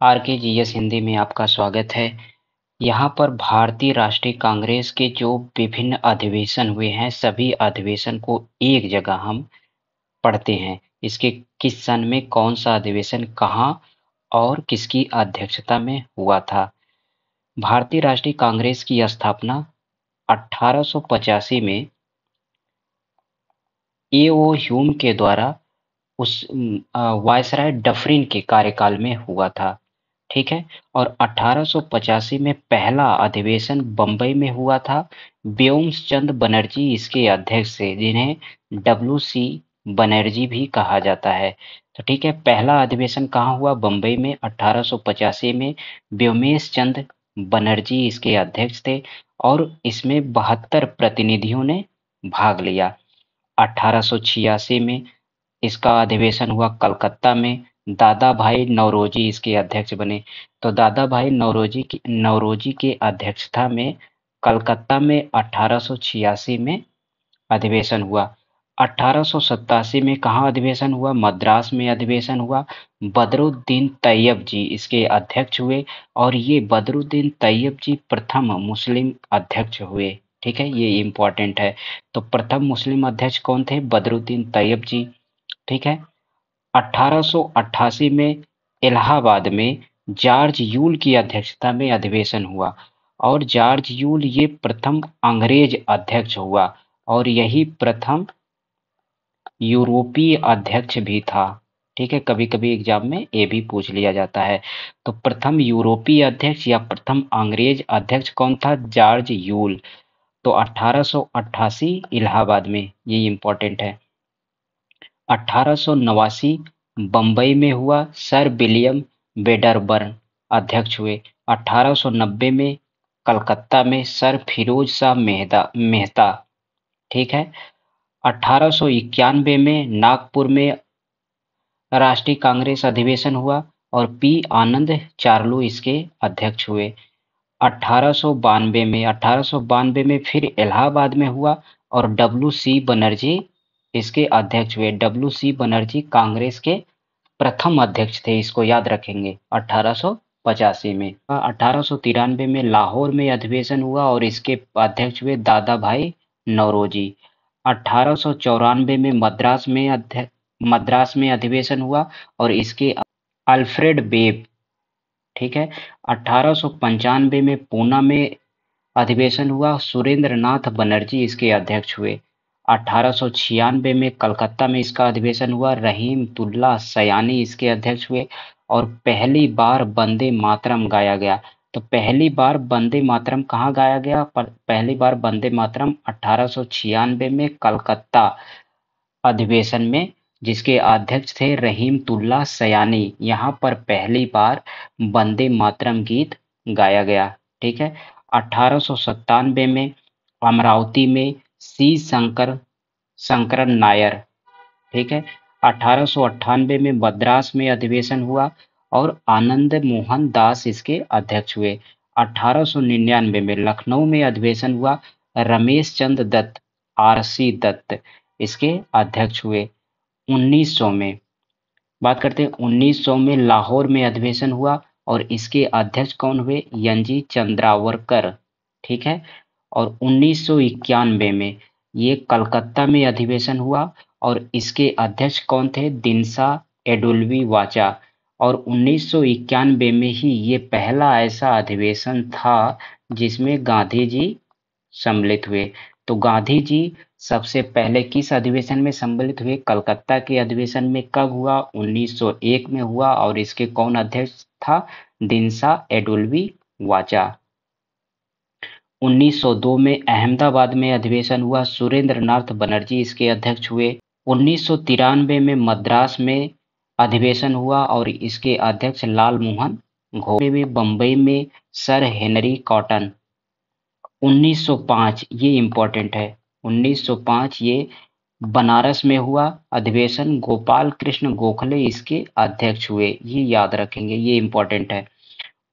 आरकेजीएस हिंदी में आपका स्वागत है। यहाँ पर भारतीय राष्ट्रीय कांग्रेस के जो विभिन्न अधिवेशन हुए हैं, सभी अधिवेशन को एक जगह हम पढ़ते हैं। इसके किस सन में कौन सा अधिवेशन कहाँ और किसकी अध्यक्षता में हुआ था। भारतीय राष्ट्रीय कांग्रेस की स्थापना 1885 में ए.ओ. ह्यूम के द्वारा उस वायसराय डफरिन के कार्यकाल में हुआ था। ठीक है। और 1885 में पहला अधिवेशन बंबई में हुआ था। व्योमचंद बनर्जी इसके अध्यक्ष थे, जिन्हें डब्ल्यू.सी. बनर्जी भी कहा जाता है। तो ठीक है, पहला अधिवेशन कहाँ हुआ? बंबई में 1885 में। व्योमेश चंद बनर्जी इसके अध्यक्ष थे और इसमें 72 प्रतिनिधियों ने भाग लिया। 1886 में इसका अधिवेशन हुआ कलकत्ता में। दादा भाई नौरोजी इसके अध्यक्ष बने। तो दादा भाई नौरोजी की अध्यक्षता में कलकत्ता में 1886 में अधिवेशन हुआ। 1887 में कहाँ अधिवेशन हुआ? मद्रास में अधिवेशन हुआ। बदरुद्दीन तैयब जी इसके अध्यक्ष हुए और ये बदरुद्दीन तैयब जी प्रथम मुस्लिम अध्यक्ष हुए। ठीक है, ये इम्पोर्टेंट है। तो प्रथम मुस्लिम अध्यक्ष कौन थे? बदरुद्दीन तैयब जी। ठीक है। 1888 में इलाहाबाद में जॉर्ज यूल की अध्यक्षता में अधिवेशन हुआ और जॉर्ज यूल ये प्रथम अंग्रेज अध्यक्ष हुआ और यही प्रथम यूरोपीय अध्यक्ष भी था। ठीक है, कभी कभी एग्जाम में ये भी पूछ लिया जाता है। तो प्रथम यूरोपीय अध्यक्ष या प्रथम अंग्रेज अध्यक्ष कौन था? George Yule. तो 1888 इलाहाबाद में, ये इंपॉर्टेंट है। 1889 बंबई में हुआ, सर विलियम वेडरबर्न अध्यक्ष हुए। 1890 में कलकत्ता में सर फिरोज शाह मेहता। ठीक है। 1891 में नागपुर में राष्ट्रीय कांग्रेस अधिवेशन हुआ और पी आनंद चार्लू इसके अध्यक्ष हुए। 1892 में फिर इलाहाबाद में हुआ और डब्ल्यू.सी. बनर्जी इसके अध्यक्ष हुए। डब्ल्यू.सी. बनर्जी कांग्रेस के प्रथम अध्यक्ष थे, इसको याद रखेंगे। 1885 में 1893 में लाहौर में अधिवेशन हुआ और इसके अध्यक्ष हुए दादा भाई नौरोजी। 1894 में मद्रास में अधिवेशन हुआ और इसके अल्फ्रेड बेब। ठीक है। 1895 में पूना में अधिवेशन हुआ, सुरेंद्र नाथ बनर्जी इसके अध्यक्ष हुए। 1896 में कलकत्ता में इसका अधिवेशन हुआ, रहीमतुल्लाह सयानी इसके अध्यक्ष हुए और पहली बार वंदे मातरम गाया गया। तो पहली बार वंदे मातरम कहाँ गाया गया? पहली बार वंदे मातरम 1896 में कलकत्ता अधिवेशन में, जिसके अध्यक्ष थे रहीमतुल्लाह सयानी। यहाँ पर पहली बार वंदे मातरम गीत गाया गया। ठीक है। 1897 में अमरावती में सी शंकरन नायर। ठीक है। 1898 में मद्रास में अधिवेशन हुआ और आनंद मोहन दास इसके अध्यक्ष हुए। 1899 में लखनऊ में अधिवेशन हुआ, रमेश चंद्र दत्त आर.सी. दत्त इसके अध्यक्ष हुए। 1900 में बात करते हैं, 1900 में लाहौर में अधिवेशन हुआ और इसके अध्यक्ष कौन हुए? एन.जी. चंद्रावरकर। ठीक है। और 1991 में ये कलकत्ता में अधिवेशन हुआ और इसके अध्यक्ष कौन थे? दिनसा एडुल्वी वाचा। और 1991 में ही ये पहला ऐसा अधिवेशन था जिसमें गांधी जी सम्मिलित हुए। तो गांधी जी सबसे पहले किस अधिवेशन में सम्मिलित हुए? कलकत्ता के अधिवेशन में। कब हुआ? 1901 में हुआ और इसके कौन अध्यक्ष था? दिनसा एडुल्वी वाचा। 1902 में अहमदाबाद में अधिवेशन हुआ, सुरेंद्र नाथ बनर्जी इसके अध्यक्ष हुए। 1993 में मद्रास में अधिवेशन हुआ और इसके अध्यक्ष लाल मोहन घोड़े में। बंबई में सर हेनरी कॉटन। 1905 ये इम्पोर्टेंट है, 1905 ये बनारस में हुआ अधिवेशन, गोपाल कृष्ण गोखले इसके अध्यक्ष हुए। ये याद रखेंगे, ये इम्पोर्टेंट है।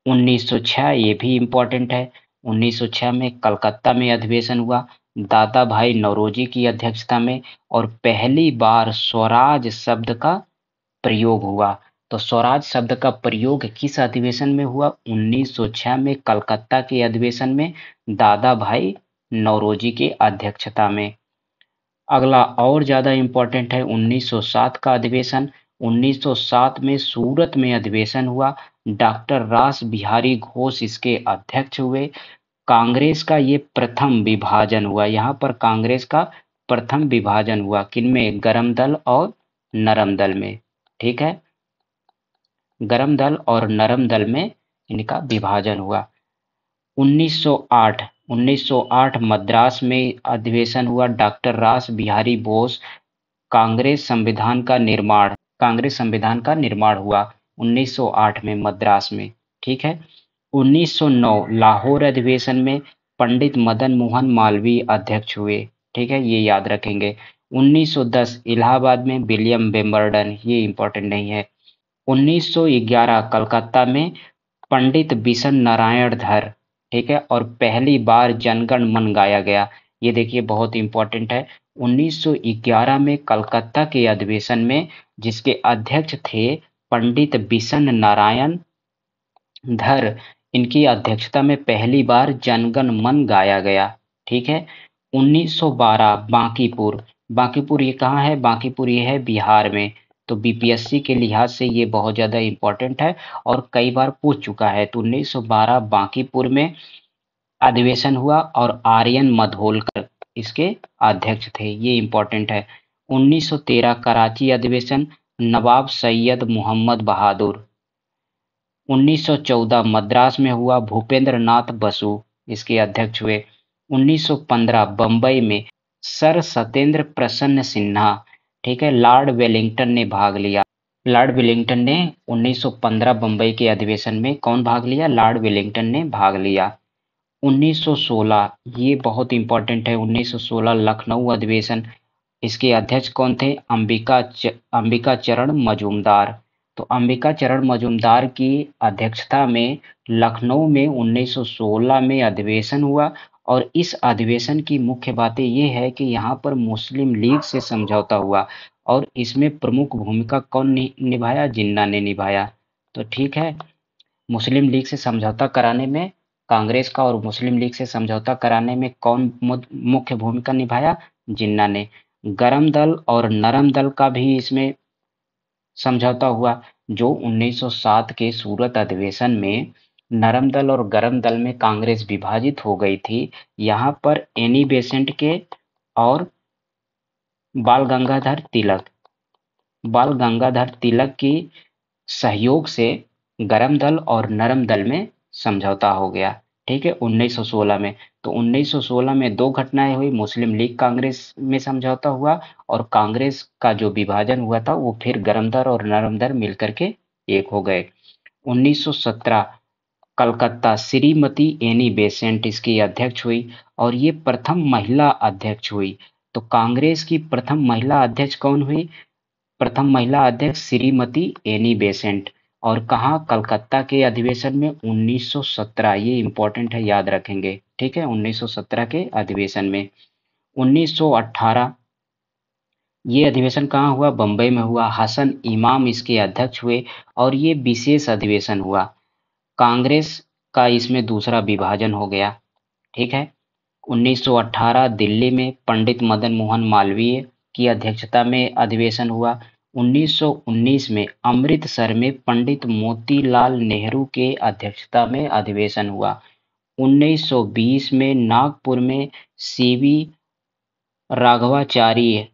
1906 ये भी इम्पोर्टेंट है। 1906 में कलकत्ता में अधिवेशन हुआ, दादा भाई नौरोजी की अध्यक्षता में और पहली बार स्वराज शब्द का प्रयोग हुआ। तो स्वराज शब्द का प्रयोग किस अधिवेशन में हुआ? 1906 में कलकत्ता के अधिवेशन में दादा भाई नौरोजी की अध्यक्षता में। अगला और ज्यादा इंपॉर्टेंट है 1907 का अधिवेशन। 1907 में सूरत में अधिवेशन हुआ। डॉक्टर रास बिहारी घोष इसके अध्यक्ष हुए। कांग्रेस का ये प्रथम विभाजन हुआ। यहाँ पर कांग्रेस का प्रथम विभाजन हुआ किनमें? गरम दल और नरम दल में। ठीक है, गरम दल और नरम दल में इनका विभाजन हुआ। 1908 मद्रास में अधिवेशन हुआ। डॉक्टर रास बिहारी बोस कांग्रेस संविधान का निर्माण हुआ 1908 में मद्रास में। ठीक है, 1909 लाहौर अधिवेशन में पंडित मदन मोहन मालवीय अध्यक्ष हुए। ठीक है, ये याद रखेंगे। 1910 इलाहाबाद में विलियम बेम्बरडन, ये इंपॉर्टेंट नहीं है। 1911 कलकत्ता में पंडित बिशन नारायण धर। ठीक है, और पहली बार जनगण मन गाया गया। ये देखिए बहुत इंपॉर्टेंट है। 1911 में कलकत्ता के अधिवेशन में जिसके अध्यक्ष थे पंडित बिशन नारायण धर, इनकी अध्यक्षता में पहली बार जनगण मन गाया गया। ठीक है, 1912 बांकीपुर ये कहाँ है? बांकीपुर ये है बिहार में। तो बीपीएससी के लिहाज से ये बहुत ज्यादा इंपॉर्टेंट है और कई बार पूछ चुका है। तो 1912 बांकीपुर में अधिवेशन हुआ और आर्यन मधोलकर इसके अध्यक्ष थे, ये इंपॉर्टेंट है। 1913 कराची अधिवेशन, नवाब सैयद मोहम्मद बहादुर। 1914 मद्रास में हुआ, भूपेंद्र नाथ बसु इसके अध्यक्ष हुए। 1915 बंबई में सर सत्येंद्र प्रसन्न सिन्हा। ठीक है, लॉर्ड वेलिंगटन ने भाग लिया। लॉर्ड वेलिंगटन ने 1915 बंबई के अधिवेशन में कौन भाग लिया? लॉर्ड वेलिंगटन ने भाग लिया। 1916 ये बहुत इंपॉर्टेंट है। 1916 लखनऊ अधिवेशन, इसके अध्यक्ष कौन थे? अंबिका चरण मजूमदार। तो अंबिका चरण मजूमदार की अध्यक्षता में लखनऊ में 1916 में अधिवेशन हुआ और इस अधिवेशन की मुख्य बातें ये है कि यहाँ पर मुस्लिम लीग से समझौता हुआ और इसमें प्रमुख भूमिका कौन निभाया? जिन्ना ने निभाया। तो ठीक है, मुस्लिम लीग से समझौता कराने में कांग्रेस का और मुस्लिम लीग से समझौता कराने में कौन मुख्य भूमिका निभाया? जिन्ना ने। गरम दल और नरम दल का भी इसमें समझौता हुआ। जो 1907 के सूरत अधिवेशन में नरम दल और गरम दल में कांग्रेस विभाजित हो गई थी, यहाँ पर एनी बेसेंट के और बाल गंगाधर तिलक की सहयोग से गरम दल और नरम दल में समझौता हो गया। ठीक है, 1916 में। तो 1916 में दो घटनाएं हुई, मुस्लिम लीग कांग्रेस में समझौता हुआ और कांग्रेस का जो विभाजन हुआ था वो फिर गरम दल और नरम दल मिलकर के एक हो गए। 1917 कलकत्ता श्रीमती एनी बेसेंट इसकी अध्यक्ष हुई और ये प्रथम महिला अध्यक्ष हुई। तो कांग्रेस की प्रथम महिला अध्यक्ष कौन हुई? प्रथम महिला अध्यक्ष श्रीमती एनी बेसेंट। और कहाँ? कलकत्ता के अधिवेशन में 1917, ये इंपॉर्टेंट है, याद रखेंगे। ठीक है, 1917 के अधिवेशन में। 1918 ये अधिवेशन कहाँ हुआ? बंबई में हुआ। हसन इमाम इसके अध्यक्ष हुए और ये विशेष अधिवेशन हुआ। कांग्रेस का इसमें दूसरा विभाजन हो गया। ठीक है, 1918 दिल्ली में पंडित मदन मोहन मालवीय की अध्यक्षता में अधिवेशन हुआ। 1919 में अमृतसर में पंडित मोतीलाल नेहरू के अध्यक्षता में अधिवेशन हुआ। 1920 में नागपुर में सीवी राघवाचार्य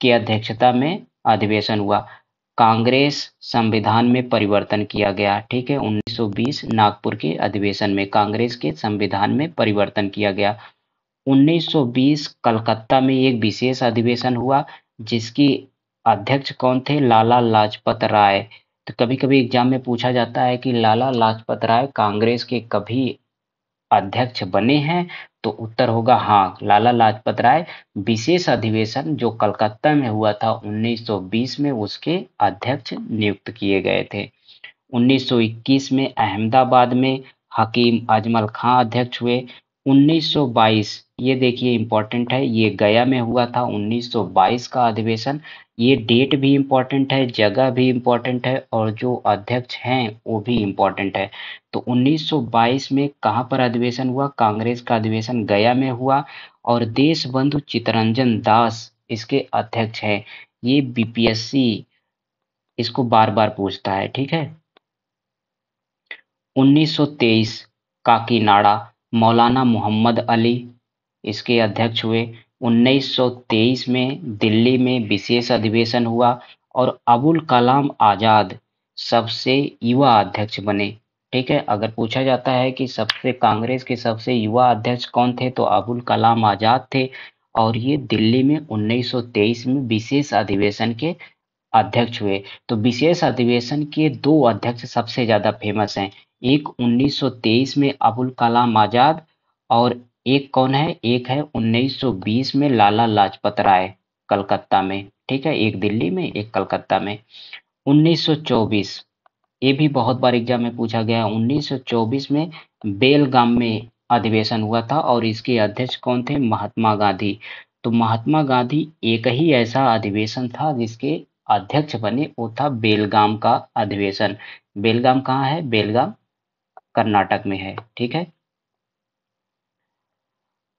की अध्यक्षता में अधिवेशन हुआ। कांग्रेस संविधान में परिवर्तन किया गया। ठीक है, 1920 नागपुर के अधिवेशन में कांग्रेस के संविधान में परिवर्तन किया गया। 1920 कलकत्ता में एक विशेष अधिवेशन हुआ जिसकी अध्यक्ष कौन थे? लाला लाजपत राय। तो कभी कभी एग्जाम में पूछा जाता है कि लाला लाजपत राय कांग्रेस के कभी अध्यक्ष बने हैं? तो उत्तर होगा हाँ, लाला लाजपत राय विशेष अधिवेशन जो कलकत्ता में हुआ था 1920 में उसके अध्यक्ष नियुक्त किए गए थे। 1921 में अहमदाबाद में हकीम अजमल खां अध्यक्ष हुए। 1922 ये देखिए इम्पोर्टेंट है, ये गया में हुआ था 1922 का अधिवेशन। ये डेट भी इम्पोर्टेंट है, जगह भी इम्पोर्टेंट है और जो अध्यक्ष हैं वो भी इम्पोर्टेंट है। तो 1922 में कहाँ पर अधिवेशन हुआ? कांग्रेस का अधिवेशन गया में हुआ और देशबंधु चित्तरंजन दास इसके अध्यक्ष हैं। ये बीपीएससी इसको बार बार पूछता है, ठीक है। 1923 काकीनाडा मौलाना मोहम्मद अली इसके अध्यक्ष हुए। 1923 में दिल्ली में विशेष अधिवेशन हुआ और अबुल कलाम आजाद सबसे युवा अध्यक्ष बने। ठीक है, अगर पूछा जाता है कि सबसे कांग्रेस के सबसे युवा अध्यक्ष कौन थे तो अबुल कलाम आजाद थे और ये दिल्ली में 1923 में विशेष अधिवेशन के अध्यक्ष हुए। तो विशेष अधिवेशन के दो अध्यक्ष सबसे ज्यादा फेमस हैं, एक 1923 में अबुल कलाम आजाद और एक कौन है, एक है 1920 में लाला लाजपत राय कलकत्ता में। ठीक है, एक दिल्ली में एक कलकत्ता में। 1924 ये भी बहुत बार एग्जाम में पूछा गया। 1924 में बेलगाम में अधिवेशन हुआ था और इसके अध्यक्ष कौन थे? महात्मा गांधी। तो महात्मा गांधी एक ही ऐसा अधिवेशन था जिसके अध्यक्ष बने, वो था बेलगाम का अधिवेशन। बेलगाम कहाँ है? बेलगाम कर्नाटक में है। ठीक है।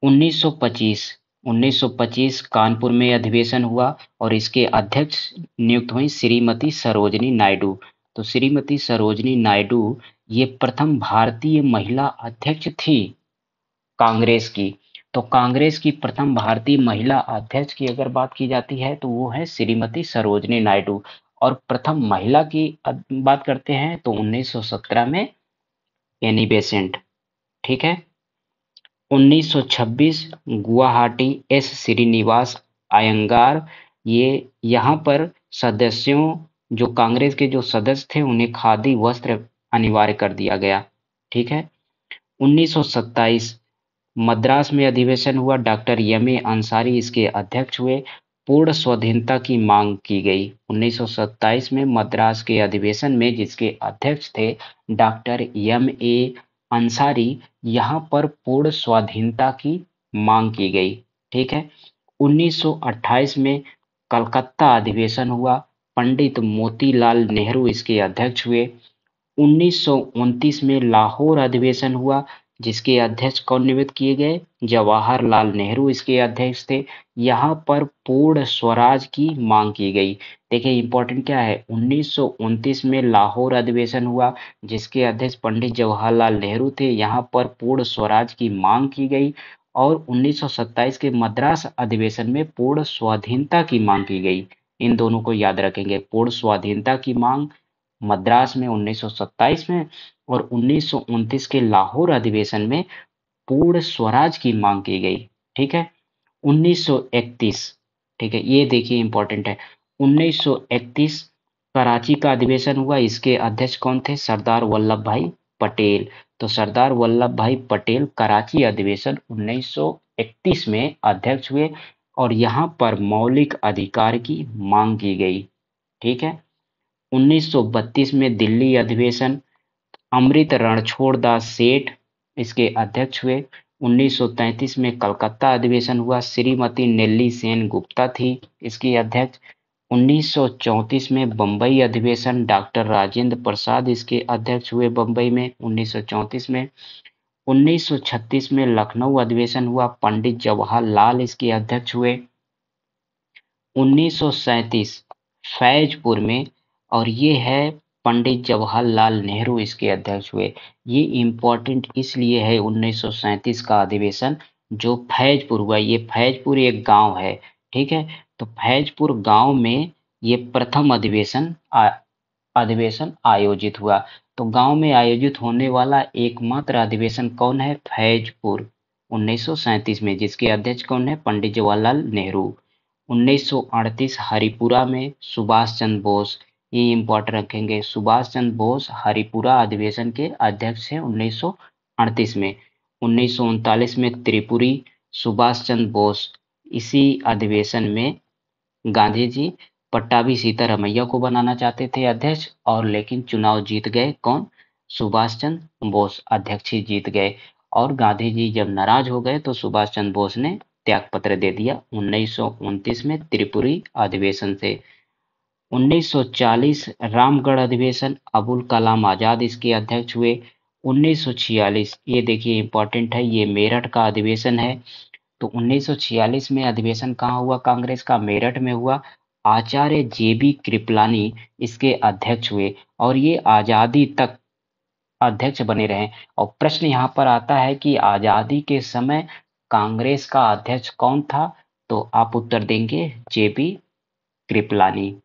1925 1925 कानपुर में अधिवेशन हुआ और इसके अध्यक्ष नियुक्त हुई श्रीमती सरोजनी नायडू। तो श्रीमती सरोजनी नायडू ये प्रथम भारतीय महिला अध्यक्ष थी कांग्रेस की। तो कांग्रेस की प्रथम भारतीय महिला अध्यक्ष की अगर बात की जाती है तो वो है श्रीमती सरोजनी नायडू। और प्रथम महिला की बात करते हैं तो 1917 में एनी बेसेंट। ठीक है। 1926 गुवाहाटी एस श्रीनिवास अयंगार, ये यहाँ पर सदस्यों जो कांग्रेस के जो सदस्य थे उन्हें खादी वस्त्र अनिवार्य कर दिया गया। ठीक है। 1927 मद्रास में अधिवेशन हुआ, डॉक्टर एम ए अंसारी इसके अध्यक्ष हुए। पूर्ण स्वाधीनता की मांग की गई। 1927 में मद्रास के अधिवेशन में जिसके अध्यक्ष थे डॉक्टर एम ए अंसारी, यहाँ पर पूर्ण स्वाधीनता की मांग की गई। ठीक है। 1928 में कलकत्ता अधिवेशन हुआ, पंडित मोतीलाल नेहरू इसके अध्यक्ष हुए। 1929 में लाहौर अधिवेशन हुआ जिसके अध्यक्ष कौन नियुक्त किए गए? जवाहरलाल नेहरू इसके अध्यक्ष थे। यहाँ पर पूर्ण स्वराज की मांग की गई। देखिए इंपॉर्टेंट क्या है, 1929 में लाहौर अधिवेशन हुआ जिसके अध्यक्ष पंडित जवाहरलाल नेहरू थे। यहाँ पर पूर्ण स्वराज की मांग की गई और 1927 के मद्रास अधिवेशन में पूर्ण स्वाधीनता की मांग की गई। इन दोनों को याद रखेंगे, पूर्ण स्वाधीनता की मांग मद्रास में 1927 में और 1929 के लाहौर अधिवेशन में पूर्ण स्वराज की मांग की गई। ठीक है। 1931, ठीक है, ये देखिए इंपॉर्टेंट है। 1931 कराची का अधिवेशन हुआ, इसके अध्यक्ष कौन थे? सरदार वल्लभ भाई पटेल। तो सरदार वल्लभ भाई पटेल कराची अधिवेशन 1931 में अध्यक्ष हुए और यहाँ पर मौलिक अधिकार की मांग की गई। ठीक है। 1932 में दिल्ली अधिवेशन, अमृत रणछोड़दास सेठ इसके अध्यक्ष हुए। 1933 में कलकत्ता अधिवेशन हुआ, श्रीमती नेल्ली सेन गुप्ता थी इसकी अध्यक्ष। 1934 में बम्बई अधिवेशन, डॉक्टर राजेंद्र प्रसाद इसके अध्यक्ष हुए बम्बई में 1934 में। 1936 में लखनऊ अधिवेशन हुआ, पंडित जवाहरलाल इसके अध्यक्ष हुए। 1937 फैजपुर में, और ये है पंडित जवाहरलाल नेहरू इसके अध्यक्ष हुए। ये इम्पोर्टेंट इसलिए है 1937 का अधिवेशन जो फैजपुर हुआ, ये फैजपुर एक गांव है। ठीक है। तो फैजपुर गांव में ये प्रथम अधिवेशन आयोजित हुआ। तो गांव में आयोजित होने वाला एकमात्र अधिवेशन कौन है? फैजपुर 1937 में, जिसके अध्यक्ष कौन है? पंडित जवाहरलाल नेहरू। 1938 हरिपुरा में सुभाष चंद्र बोस, ये इम्पोर्टेंट रखेंगे, सुभाष चंद्र बोस हरिपुरा अधिवेशन के अध्यक्ष हैं 1938 में। 1939 में त्रिपुरी सुभाष चंद्र बोस, इसी अधिवेशन में गांधी जी पट्टाभी सीतारमैया को बनाना चाहते थे अध्यक्ष, और लेकिन चुनाव जीत गए कौन? सुभाष चंद्र बोस अध्यक्ष ही जीत गए। और गांधी जी जब नाराज हो गए तो सुभाष चंद्र बोस ने त्यागपत्र दे दिया 1929 में त्रिपुरी अधिवेशन से। 1940 रामगढ़ अधिवेशन, अबुल कलाम आजाद इसके अध्यक्ष हुए। 1946, ये देखिए इंपॉर्टेंट है, ये मेरठ का अधिवेशन है। तो 1946 में अधिवेशन कहाँ हुआ कांग्रेस का? मेरठ में हुआ। आचार्य जेबी कृपलानी इसके अध्यक्ष हुए और ये आजादी तक अध्यक्ष बने रहे। और प्रश्न यहाँ पर आता है कि आजादी के समय कांग्रेस का अध्यक्ष कौन था? तो आप उत्तर देंगे जेबी कृपलानी।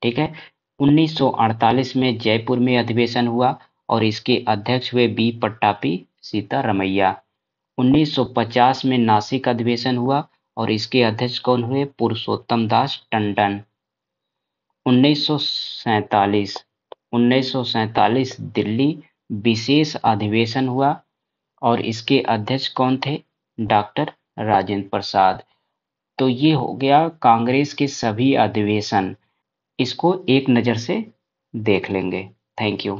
ठीक है। 1948 में जयपुर में अधिवेशन हुआ और इसके अध्यक्ष हुए बी पट्टापी सीतारमैया। 1950 में नासिक अधिवेशन हुआ और इसके अध्यक्ष कौन हुए? पुरुषोत्तम दास टंडन। 1947 दिल्ली विशेष अधिवेशन हुआ और इसके अध्यक्ष कौन थे? डॉक्टर राजेंद्र प्रसाद। तो ये हो गया कांग्रेस के सभी अधिवेशन, इसको एक नज़र से देख लेंगे। Thank you.